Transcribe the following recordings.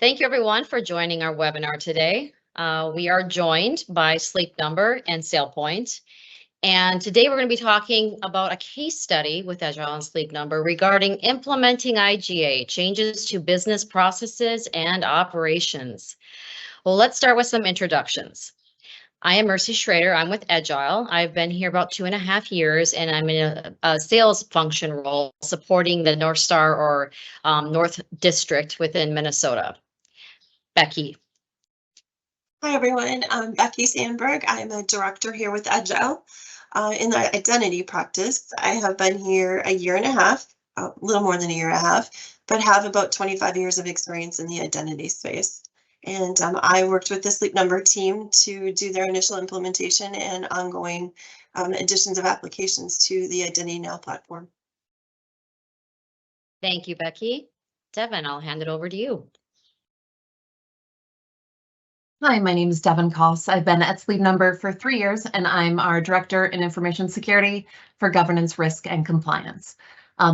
Thank you everyone for joining our webinar today. We are joined by Sleep Number and SailPoint. And today we're going to be talking about a case study with Agile and Sleep Number regarding implementing IGA, changes to business processes and operations. Well, let's start with some introductions. I am Mercy Schrader. I'm with Agile. I've been here about 2.5 years, and I'm in a sales function role supporting the North Star or North District within Minnesota. Becky. Hi, everyone. I'm Becky Sandberg. I'm a director here with Agile in the identity practice. I have been here a year and a half, a little more than a year and a half, but have about 25 years of experience in the identity space. And I worked with the Sleep Number team to do their initial implementation and ongoing additions of applications to the Identity Now platform. Thank you, Becky. Devin, I'll hand it over to you. Hi, my name is Devin Koss. I've been at Sleep Number for 3 years, and I'm our Director in Information Security for Governance, Risk, and Compliance.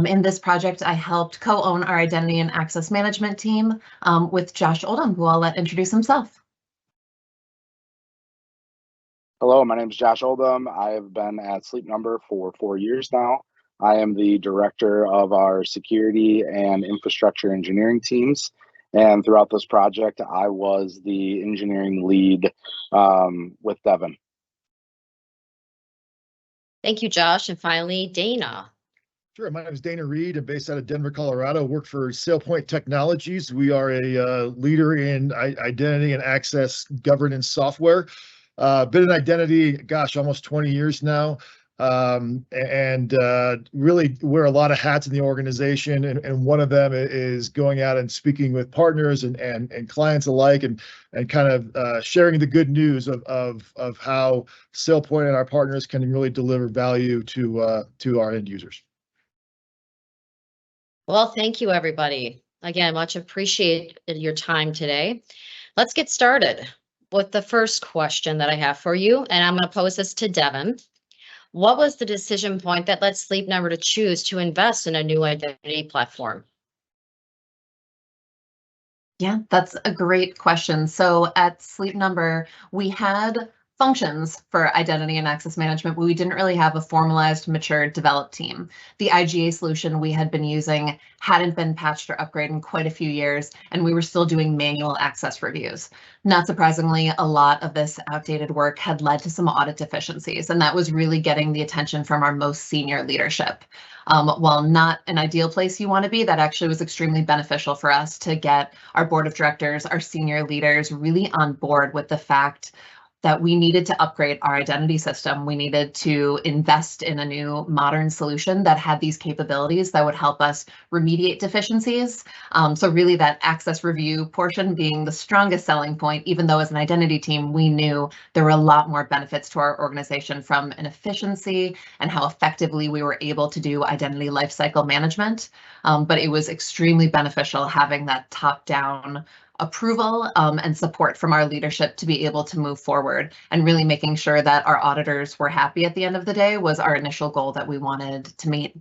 In this project, I helped co-own our Identity and Access Management team with Josh Oldham, who I'll let introduce himself. Hello, my name is Josh Oldham. I have been at Sleep Number for 4 years now. I am the Director of our Security and Infrastructure Engineering teams. And throughout this project, I was the engineering lead with Devin. Thank you, Josh. And finally, Dana. Sure. My name is Dana Reed. I'm based out of Denver, Colorado. Work for SailPoint Technologies. We are a leader in identity and access governance software. Been in identity, gosh, almost 20 years now. Really wear a lot of hats in the organization, and one of them is going out and speaking with partners and clients alike, and kind of sharing the good news of how SailPoint and our partners can really deliver value to our end users. Well, thank you, everybody. Again, much appreciate your time today. Let's get started with the first question that I have for you, and I'm going to pose this to Devin. What was the decision point that led Sleep Number to choose to invest in a new identity platform? Yeah, that's a great question. So at Sleep Number, we had functions for identity and access management, but we didn't really have a formalized, mature, developed team. The IGA solution we had been using hadn't been patched or upgraded in quite a few years, and we were still doing manual access reviews. Not surprisingly, a lot of this outdated work had led to some audit deficiencies, and that was really getting the attention from our most senior leadership. While not an ideal place you want to be, that actually was extremely beneficial for us to get our board of directors, our senior leaders really on board with the fact that we needed to upgrade our identity system. We needed to invest in a new modern solution that had these capabilities that would help us remediate deficiencies. So really that access review portion being the strongest selling point, even though as an identity team, we knew there were a lot more benefits to our organization from an efficiency and how effectively we were able to do identity lifecycle management. But it was extremely beneficial having that top-down approval and support from our leadership to be able to move forward, and really making sure that our auditors were happy at the end of the day was our initial goal that we wanted to meet.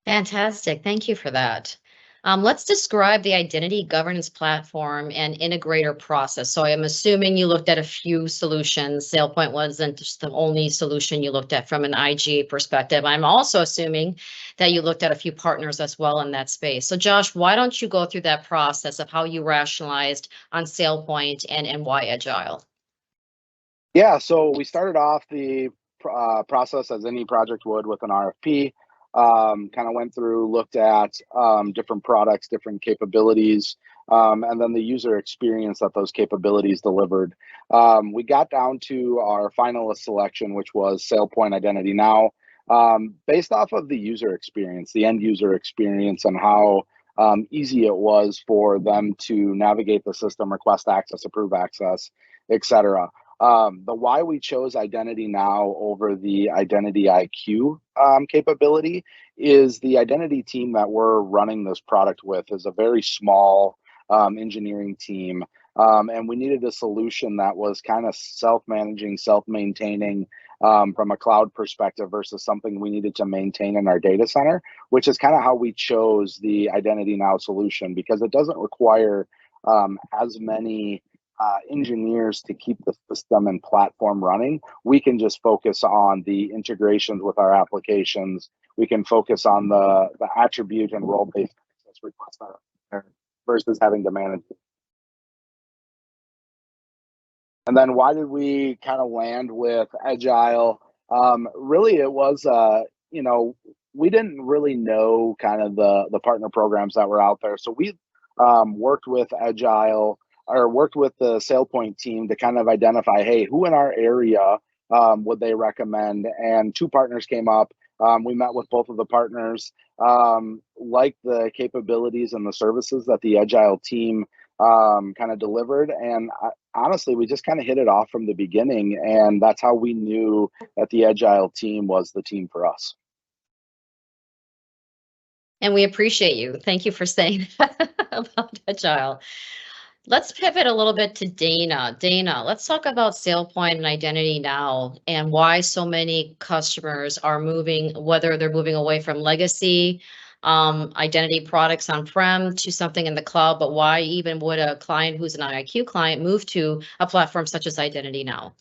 Fantastic. Thank you for that. Let's describe the identity governance platform and integrator process. So I'm assuming you looked at a few solutions. SailPoint wasn't just the only solution you looked at from an IGA perspective. I'm also assuming that you looked at a few partners as well in that space. So Josh, why don't you go through that process of how you rationalized on SailPoint and why Agile? Yeah, so we started off the process as any project would with an RFP. Kind of went through, looked at different products, different capabilities, and then the user experience that those capabilities delivered. We got down to our finalist selection, which was SailPoint Identity Now, based off of the user experience, the end user experience, and how easy it was for them to navigate the system, request access, approve access, etc. The why we chose Identity Now over the Identity IQ capability is the identity team that we're running this product with is a very small engineering team. And we needed a solution that was kind of self-managing, self-maintaining, from a cloud perspective versus something we needed to maintain in our data center, which is kind of how we chose the Identity Now solution, because it doesn't require as many engineers to keep the system and platform running. We can just focus on the integrations with our applications. We can focus on the attribute and role-based access requests that are there versus having to manage it. And then why did we kind of land with Agile? Really, it was, we didn't really know kind of the partner programs that were out there. So we worked with Agile, or worked with the SailPoint team to kind of identify, hey, who in our area would they recommend? And 2 partners came up. We met with both of the partners, liked the capabilities and the services that the Agile team kind of delivered. And honestly, we just kind of hit it off from the beginning. And that's how we knew that the Agile team was the team for us. And we appreciate you. Thank you for saying that about Agile. Let's pivot a little bit to Dana. Dana, let's talk about SailPoint and Identity Now and why so many customers are moving, whether they're moving away from legacy identity products on-prem to something in the cloud, but why even would a client who's an IIQ client move to a platform such as Identity Now?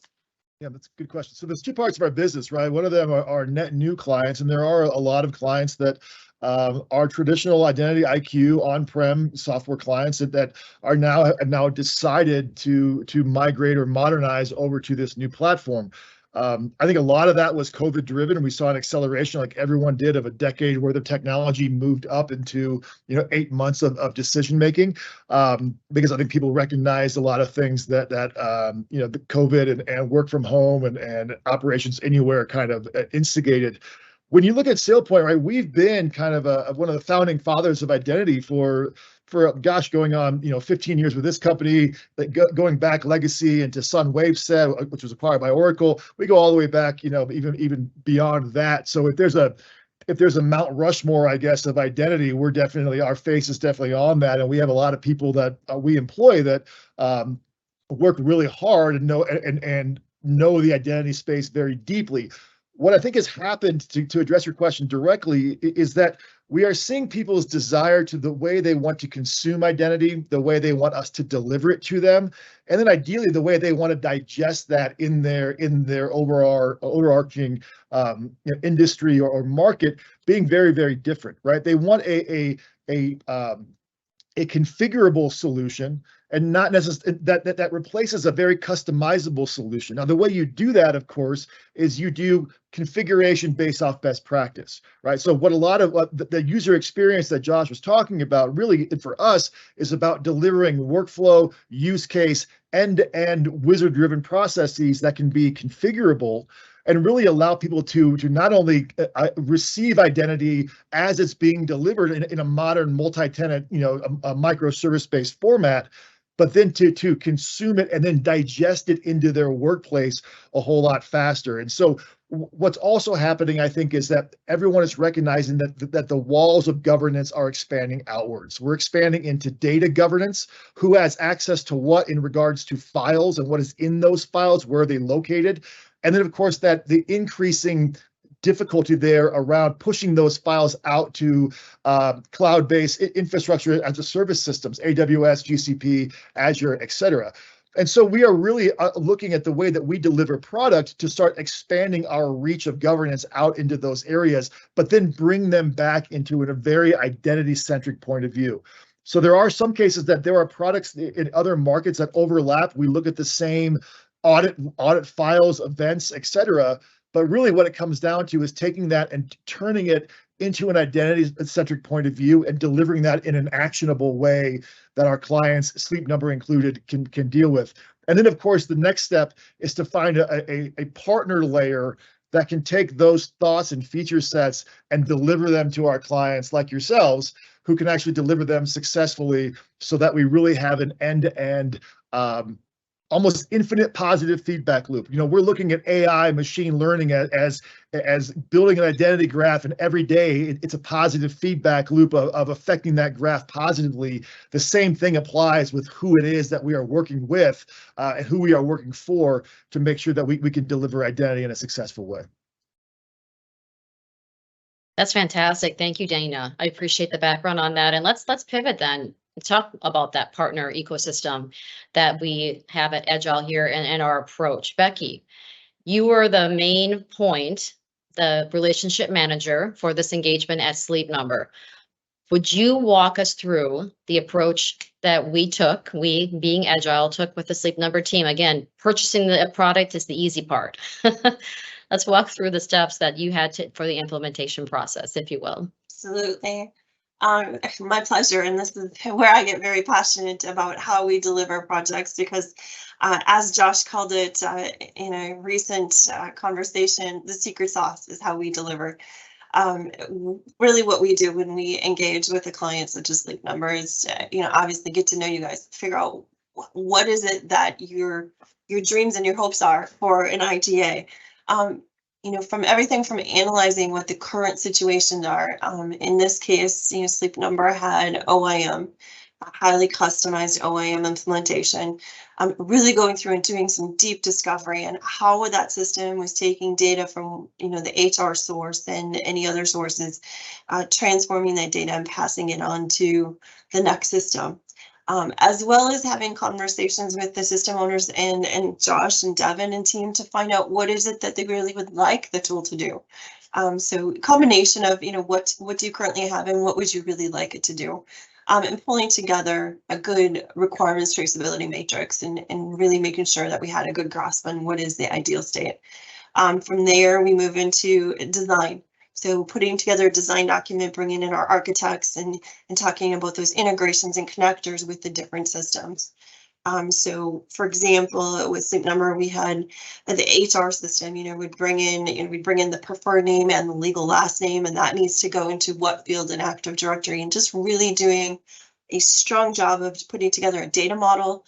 Yeah, that's a good question. So there's 2 parts of our business, right? One of them are net new clients, and there are a lot of clients that are traditional Identity IQ on-prem software clients that are have now decided to migrate or modernize over to this new platform. I think a lot of that was COVID driven, and we saw an acceleration, like everyone did, of a decade where the technology moved up into 8 months of decision making, because I think people recognized a lot of things that the COVID and work from home and operations anywhere kind of instigated. When you look at SailPoint, right, we've been kind of one of the founding fathers of identity for gosh, going on 15 years with this company, going back legacy into Sun Waveset, which was acquired by Oracle. We go all the way back, even beyond that. So if there's a Mount Rushmore, I guess, of identity, our face is definitely on that, and we have a lot of people that we employ that work really hard and know the identity space very deeply. What I think has happened, to address your question directly, is that we are seeing people's desire to the way they want to consume identity, the way they want us to deliver it to them, and then ideally the way they want to digest that in their overarching industry or market being very, very different, right? They want a configurable solution, and not necessarily that replaces a very customizable solution. Now, the way you do that, of course, is you do configuration based off best practice, right? So what a lot of the user experience that Josh was talking about, really for us, is about delivering workflow, use case, end-to-end wizard-driven processes that can be configurable and really allow people to not only receive identity as it's being delivered in a modern multi-tenant, a microservice-based format, but then to consume it and then digest it into their workplace a whole lot faster. And so what's also happening, I think, is that everyone is recognizing that the walls of governance are expanding outwards. We're expanding into data governance, who has access to what in regards to files and what is in those files, where are they located? And then, of course, that the increasing difficulty there around pushing those files out to cloud-based infrastructure as a service systems, AWS, GCP, Azure, et cetera. And so we are really looking at the way that we deliver product to start expanding our reach of governance out into those areas, but then bring them back into a very identity-centric point of view. So there are some cases that there are products in other markets that overlap. We look at the same audit files, events, et cetera. But really what it comes down to is taking that and turning it into an identity-centric point of view and delivering that in an actionable way that our clients, Sleep Number included, can deal with. And then, of course, the next step is to find a partner layer that can take those thoughts and feature sets and deliver them to our clients like yourselves, who can actually deliver them successfully so that we really have an end-to-end almost infinite positive feedback loop. We're looking at AI, machine learning as building an identity graph, and every day it's a positive feedback loop of affecting that graph positively. The same thing applies with who it is that we are working with and who we are working for to make sure that we can deliver identity in a successful way. That's fantastic. Thank you, Dana. I appreciate the background on that. And let's pivot then and talk about that partner ecosystem that we have at Agile here and our approach. Becky, you were the main point, the relationship manager for this engagement at Sleep Number. Would you walk us through the approach that we being Agile, took with the Sleep Number team? Again, purchasing the product is the easy part. Let's walk through the steps that you had for the implementation process, if you will. Absolutely. My pleasure. And this is where I get very passionate about how we deliver projects, because as Josh called it in a recent conversation, the secret sauce is how we deliver. Really what we do when we engage with a client such as Sleep Number is, obviously get to know you guys, figure out what is it that your dreams and your hopes are for an IGA. From everything from analyzing what the current situations are. In this case, Sleep Number had OIM, a highly customized OIM implementation. Really going through and doing some deep discovery and how that system was taking data from the HR source and any other sources, transforming that data and passing it on to the next system. As well as having conversations with the system owners and Josh and Devin and team to find out what is it that they really would like the tool to do. So combination of, what do you currently have and what would you really like it to do? And pulling together a good requirements traceability matrix and really making sure that we had a good grasp on what is the ideal state. From there, we move into design. So putting together a design document, bringing in our architects and talking about those integrations and connectors with the different systems. So for example, with Sleep Number, we had the HR system, we'd bring in the preferred name and the legal last name, and that needs to go into what field in Active Directory, and just really doing a strong job of putting together a data model,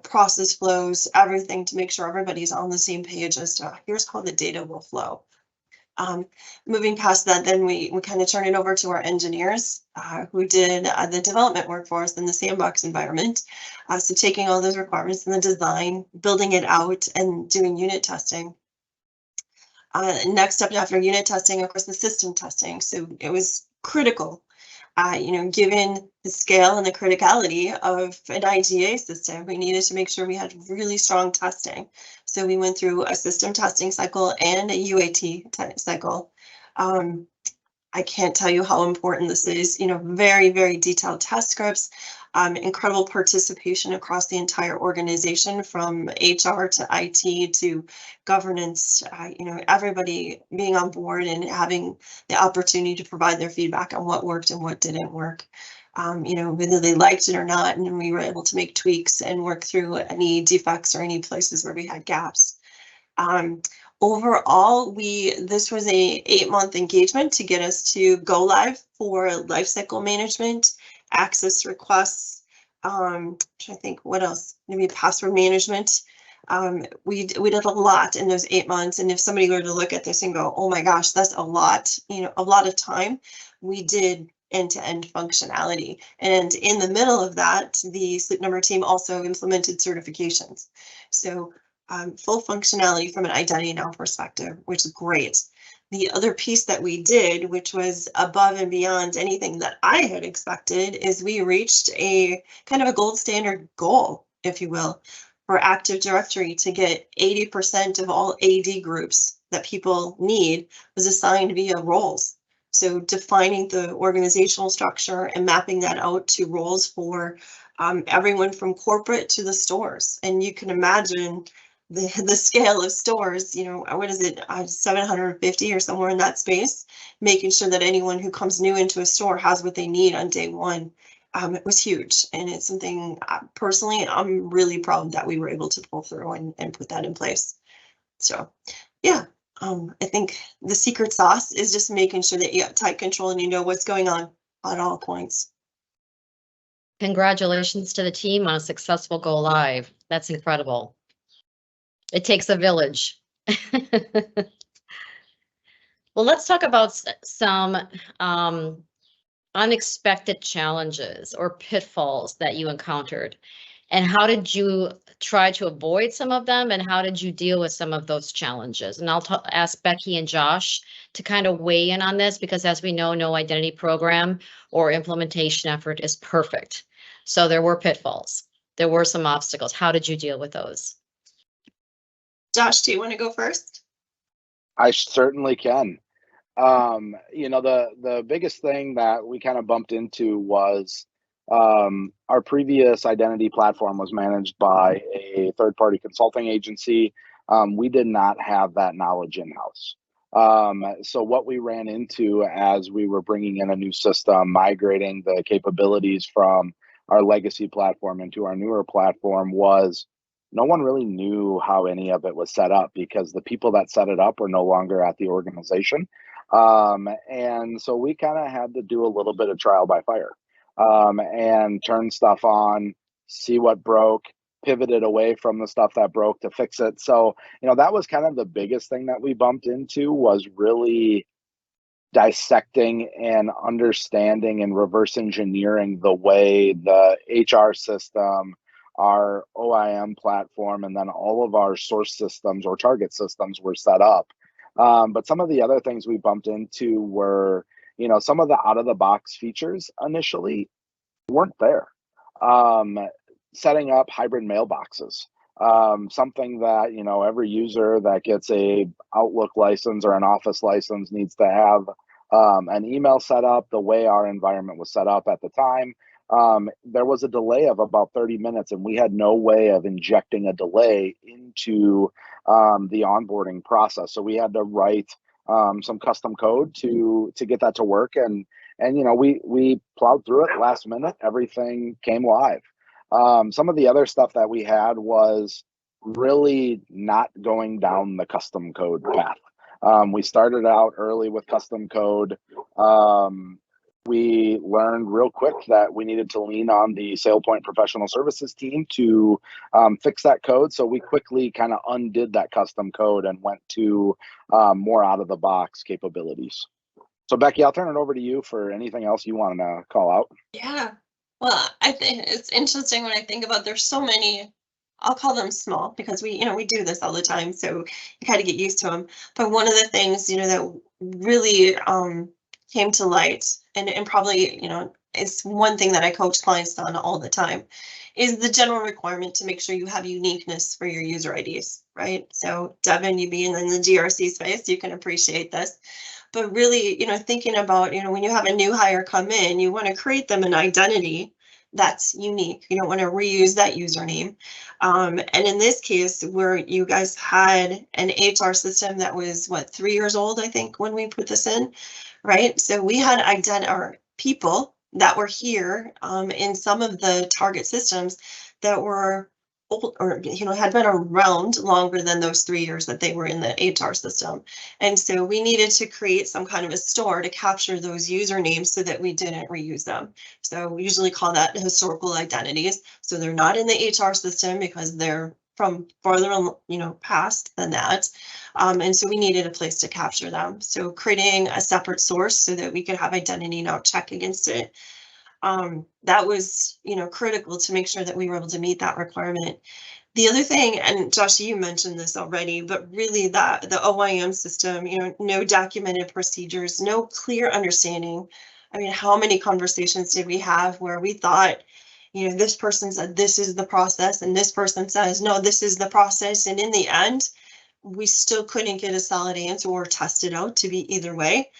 process flows, everything to make sure everybody's on the same page as to here's how the data will flow. Moving past that, then we kind of turn it over to our engineers who did the development work for us in the sandbox environment. So taking all those requirements and the design, building it out and doing unit testing. Next step after unit testing, of course, the system testing. So it was critical. Given the scale and the criticality of an IGA system, we needed to make sure we had really strong testing. So we went through a system testing cycle and a UAT cycle. I can't tell you how important this is, very, very detailed test scripts, incredible participation across the entire organization from HR to IT to governance, everybody being on board and having the opportunity to provide their feedback on what worked and what didn't work. Whether they liked it or not, and we were able to make tweaks and work through any defects or any places where we had gaps. Overall, this was a 8-month engagement to get us to go live for lifecycle management, access requests. Trying to think what else, maybe password management. We did a lot in those 8 months, and if somebody were to look at this and go, oh my gosh, that's a lot, a lot of time, we did end-to-end functionality. And in the middle of that, the Sleep Number team also implemented certifications. So full functionality from an Identity Now perspective, which is great. The other piece that we did, which was above and beyond anything that I had expected, is we reached a kind of a gold standard goal, if you will, for Active Directory to get 80% of all AD groups that people need was assigned via roles. So defining the organizational structure and mapping that out to roles for everyone from corporate to the stores. And you can imagine the scale of stores, what is it, 750 or somewhere in that space, making sure that anyone who comes new into a store has what they need on day one. It was huge, and it's something personally I'm really proud that we were able to pull through and put that in place. So yeah, I think the secret sauce is just making sure that you have tight control and you know what's going on at all points. Congratulations to the team on a successful go live. That's incredible. It takes a village. Well, let's talk about some unexpected challenges or pitfalls that you encountered. And how did you try to avoid some of them? And how did you deal with some of those challenges? And I'll ask Becky and Josh to kind of weigh in on this, because as we know, no identity program or implementation effort is perfect. So there were pitfalls. There were some obstacles. How did you deal with those? Josh, do you want to go first? I certainly can. You know, the biggest thing that we kind of bumped into was our previous identity platform was managed by a third-party consulting agency. We did not have that knowledge in-house. So what we ran into as we were bringing in a new system, migrating the capabilities from our legacy platform into our newer platform, was no one really knew how any of it was set up, because the people that set it up were no longer at the organization. And so we kind of had to do a little bit of trial by fire, and turn stuff on, see what broke, pivoted away from the stuff that broke to fix it. So, you know, that was kind of the biggest thing that we bumped into, was really dissecting and understanding and reverse engineering the way the HR system, our OIM platform, and then all of our source systems or target systems were set up. But some of the other things we bumped into were, you know, some of the out of the box features initially weren't there. Setting up hybrid mailboxes, something that, you know, every user that gets a Outlook license or an Office license needs to have an email set up the way our environment was set up at the time. There was a delay of about 30 minutes, and we had no way of injecting a delay into the onboarding process. So we had to write some custom code to get that to work. And you know, we plowed through it last minute. Everything came live. Some of the other stuff that we had was really not going down the custom code path. We started out early with custom code. We learned real quick that we needed to lean on the SailPoint professional services team to fix that code. So we quickly kind of undid that custom code and went to more out of the box capabilities. So Becky, I'll turn it over to you for anything else you want to call out. Yeah, well, I think it's interesting when I think about, there's so many, I'll call them small, because we do this all the time, so you kind of get used to them. But one of the things, that really came to light, and probably, it's one thing that I coach clients on all the time, is the general requirement to make sure you have uniqueness for your user IDs, right? So Devin, you being in the GRC space, you can appreciate this. But really, thinking about, when you have a new hire come in, you want to create them an identity that's unique. You don't want to reuse that username. And in this case, where you guys had an HR system that was, 3 years old, I think, when we put this in, right? So we had our people that were here in some of the target systems that were old, or had been around longer than those 3 years that they were in the HR system. And so we needed to create some kind of a store to capture those usernames so that we didn't reuse them. So we usually call that historical identities. So they're not in the HR system because they're from farther, past than that. And so we needed a place to capture them. So creating a separate source so that we could have identity now check against it. That was, critical to make sure that we were able to meet that requirement. The other thing, and Josh, you mentioned this already, but really that the OIM system, no documented procedures, no clear understanding. I mean, how many conversations did we have where we thought, this person said this is the process, and this person says, no, this is the process. And in the end, we still couldn't get a solid answer or test it out to be either way.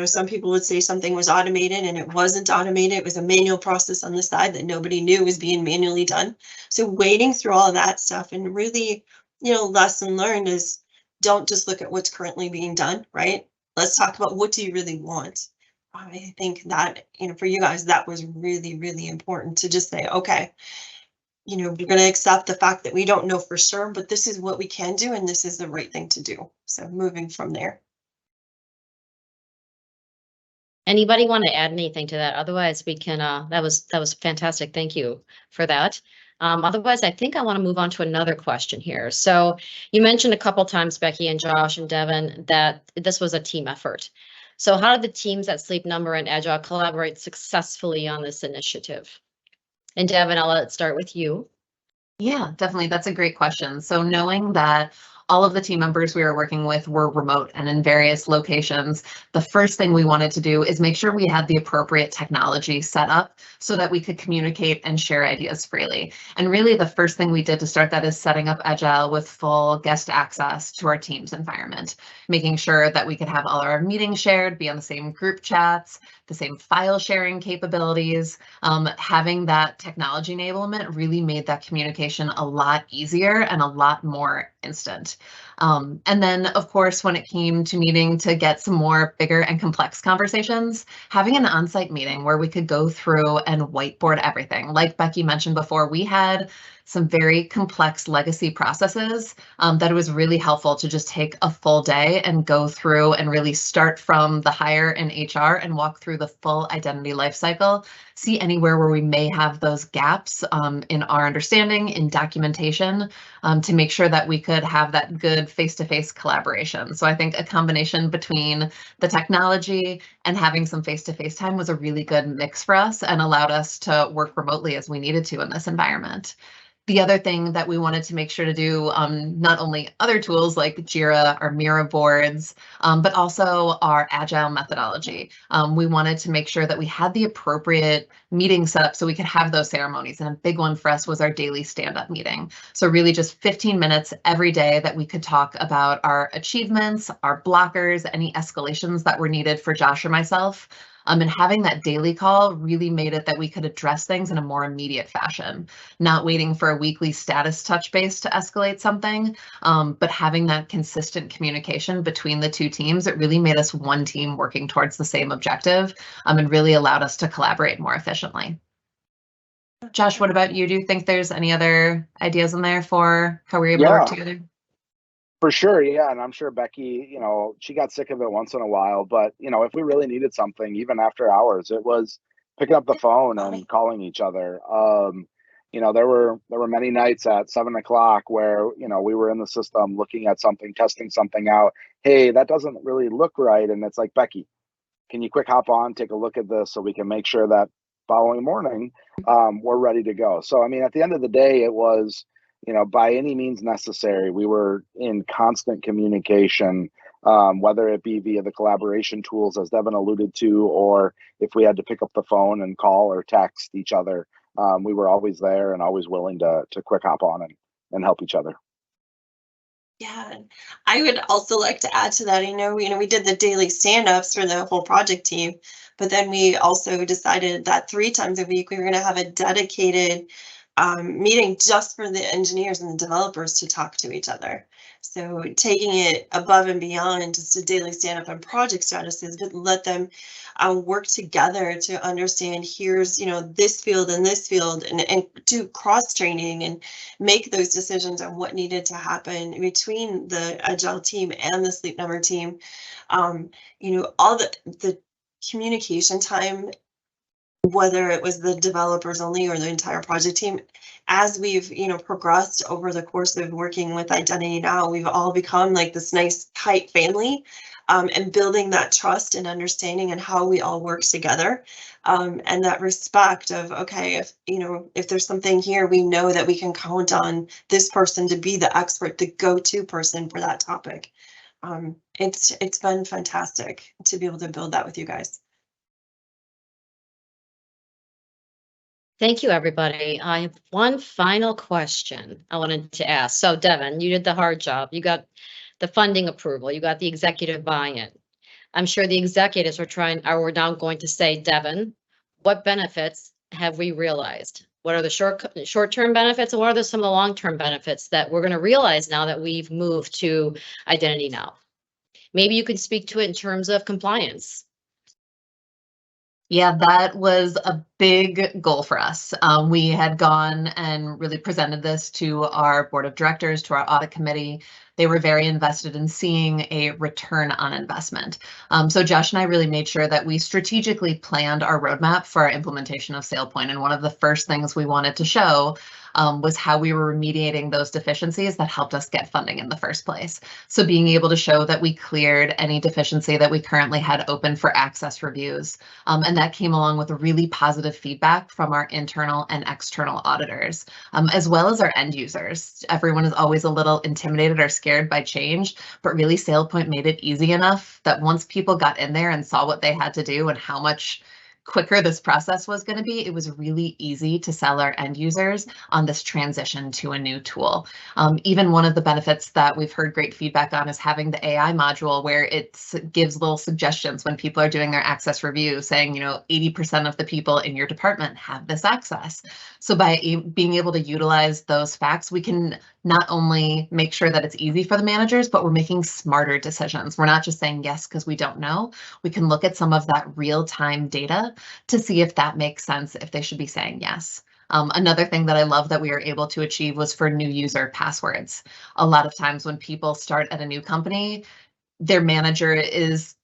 Some people would say something was automated and it wasn't automated. It was a manual process on the side that nobody knew was being manually done. So wading through all of that stuff, and really, lesson learned is don't just look at what's currently being done, right? Let's talk about, what do you really want? I think that, for you guys, that was really, really important to just say, okay, we're going to accept the fact that we don't know for sure, but this is what we can do, and this is the right thing to do. So moving from there. Anybody want to add anything to that? Otherwise, we can, that was fantastic. Thank you for that. Otherwise, I think I want to move on to another question here. So you mentioned a couple times, Becky and Josh and Devin, that this was a team effort. So how did the teams at Sleep Number and Agile collaborate successfully on this initiative? And Devin, let's start with you. Yeah, definitely. That's a great question. So knowing that all of the team members we were working with were remote and in various locations, the first thing we wanted to do is make sure we had the appropriate technology set up so that we could communicate and share ideas freely. And really the first thing we did to start that is setting up Agile with full guest access to our team's environment, making sure that we could have all our meetings shared, be on the same group chats, the same file sharing capabilities. Having that technology enablement really made that communication a lot easier and a lot more instant. And then, of course, when it came to needing to get some more bigger and complex conversations, having an on-site meeting where we could go through and whiteboard everything. Like Becky mentioned before, we had some very complex legacy processes that it was really helpful to just take a full day and go through and really start from the hire in HR and walk through the full identity lifecycle, see anywhere where we may have those gaps in our understanding, in documentation, to make sure that we could have that good face-to-face collaboration. So I think a combination between the technology and having some face-to-face time was a really good mix for us and allowed us to work remotely as we needed to in this environment. The other thing that we wanted to make sure to do, not only other tools like Jira or Mira boards, but also our Agile methodology. We wanted to make sure that we had the appropriate meeting set up so we could have those ceremonies. And a big one for us was our daily stand-up meeting. So really just 15 minutes every day that we could talk about our achievements, our blockers, any escalations that were needed for Josh or myself. And having that daily call really made it that we could address things in a more immediate fashion, not waiting for a weekly status touch base to escalate something, but having that consistent communication between the two teams. It really made us one team working towards the same objective, and really allowed us to collaborate more efficiently. Josh, what about you? Do you think there's any other ideas in there for how we're able to work together? For sure, yeah, and I'm sure Becky, she got sick of it once in a while, but if we really needed something, even after hours, it was picking up the phone and calling each other. There were many nights at 7 o'clock where we were in the system looking at something, testing something out. Hey, that doesn't really look right, and it's like, Becky, can you quick hop on, take a look at this so we can make sure that following morning we're ready to go. So I mean, at the end of the day, it was by any means necessary, we were in constant communication, whether it be via the collaboration tools, as Devin alluded to, or if we had to pick up the phone and call or text each other, we were always there and always willing to quick hop on and help each other. Yeah, I would also like to add to that. We did the daily stand-ups for the whole project team, but then we also decided that 3 times a week we were going to have a dedicated meeting just for the engineers and the developers to talk to each other. So taking it above and beyond just a daily stand-up and project statuses, but let them work together to understand here's this field and this field, and do cross training and make those decisions on what needed to happen between the Agile team and the Sleep Number team. All the communication time, whether it was the developers only or the entire project team, as we've progressed over the course of working with Identity Now, we've all become like this nice tight family, and building that trust and understanding and how we all work together, and that respect of, okay, if there's something here, we know that we can count on this person to be the expert, the go-to person for that topic. It's been fantastic to be able to build that with you guys. Thank you, everybody. I have one final question I wanted to ask. So Devin, you did the hard job. You got the funding approval. You got the executive buy-in. I'm sure the executives are now going to say, Devin, what benefits have we realized? What are the short-term benefits, and what are some of the long-term benefits that we're going to realize now that we've moved to Identity Now? Maybe you could speak to it in terms of compliance. Yeah, that was a big goal for us. We had gone and really presented this to our board of directors, to our audit committee. They were very invested in seeing a return on investment. So Josh and I really made sure that we strategically planned our roadmap for our implementation of SailPoint. And one of the first things we wanted to show was how we were remediating those deficiencies that helped us get funding in the first place. So being able to show that we cleared any deficiency that we currently had open for access reviews. And that came along with a really positive feedback from our internal and external auditors, as well as our end users. Everyone is always a little intimidated or scared by change, but really SailPoint made it easy enough that once people got in there and saw what they had to do and how much quicker this process was going to be, it was really easy to sell our end users on this transition to a new tool. Even one of the benefits that we've heard great feedback on is having the AI module where it gives little suggestions when people are doing their access review, saying, 80% of the people in your department have this access. So by being able to utilize those facts, we can not only make sure that it's easy for the managers, but we're making smarter decisions. We're not just saying yes because we don't know. We can look at some of that real-time data to see if that makes sense, if they should be saying yes. Another thing that I love that we were able to achieve was for new user passwords. A lot of times when people start at a new company, their manager is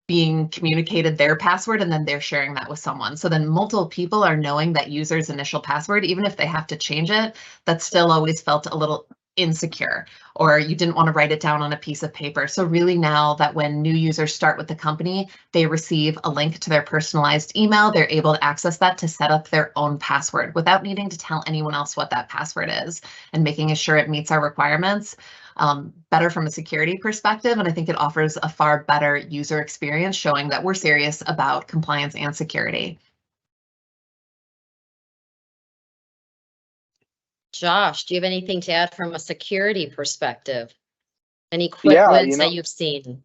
being communicated their password and then they're sharing that with someone. So then multiple people are knowing that user's initial password, even if they have to change it, that still always felt a little insecure, or you didn't want to write it down on a piece of paper. So really now that when new users start with the company, they receive a link to their personalized email, they're able to access that to set up their own password without needing to tell anyone else what that password is, and making sure it meets our requirements. Better from a security perspective, and I think it offers a far better user experience, showing that we're serious about compliance and security. Josh, do you have anything to add from a security perspective? Any quick wins that you've seen?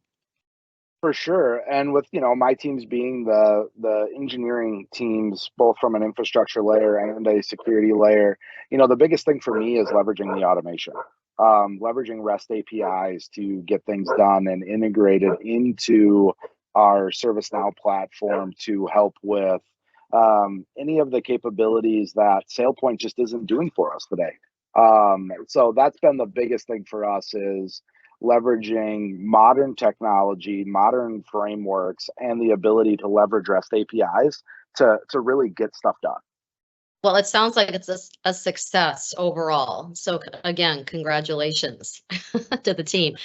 For sure. And with, my teams being the engineering teams, both from an infrastructure layer and a security layer, the biggest thing for me is leveraging the automation, leveraging REST APIs to get things done and integrated into our ServiceNow platform to help with any of the capabilities that SailPoint just isn't doing for us today. So that's been the biggest thing for us, is leveraging modern technology, modern frameworks, and the ability to leverage REST APIs to really get stuff done. Well, it sounds like it's a success overall. So again, congratulations to the team.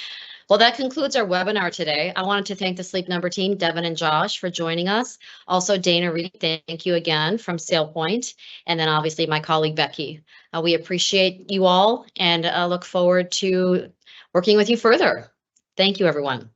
Well, that concludes our webinar today. I wanted to thank the Sleep Number team, Devin and Josh, for joining us. Also, Dana Reed, thank you again from SailPoint. And then obviously my colleague, Becky. We appreciate you all and look forward to working with you further. Thank you, everyone.